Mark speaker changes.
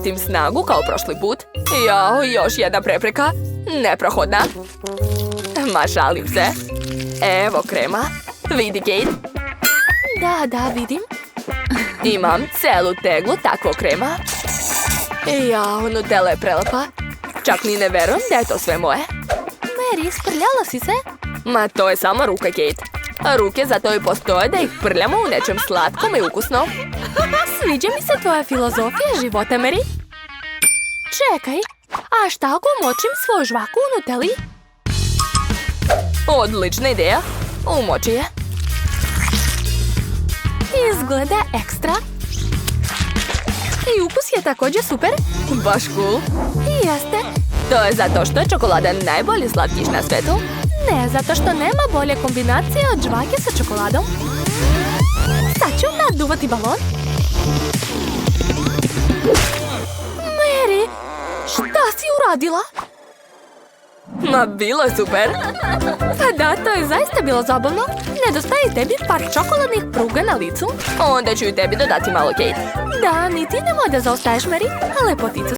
Speaker 1: Tim snagu kao prošli put. Jao, još jedna prepreka. Neprohodna. Ma šalim se. Evo krema. Vidi, Kate. Da, vidim. Imam celu teglu takvog krema. Jao, Nutella je prelepa. Čak ni ne verujem da je to sve moje. Mary, sprljala si se? Ma to je samo ruka, Kate. A ruke zato i postoje da ih prljamo u nečem slatkom i ukusnom. Sviđa mi se tvoja filozofija života, Mary. Čekaj, a šta ako umočim svoju žvaku u Nutelli? Odlična ideja. Umoči je. Izgleda ekstra. I ukus je također super. Baš cool. Jeste. To je zato što je čokolada najbolji slatkiš na svetu. Ne, zato što nema bolje kombinacije od žvake sa čokoladom. Sad ću naduvati balon. Mary, šta si uradila? Ma, bilo je super. Pa da, to je zaista bilo zabavno. Nedostaje tebi par čokoladnih pruga na licu. Onda ću i tebi dodati malo, Kate. Da, ni ti nemoj da zaostaješ, Mary. A lepoticu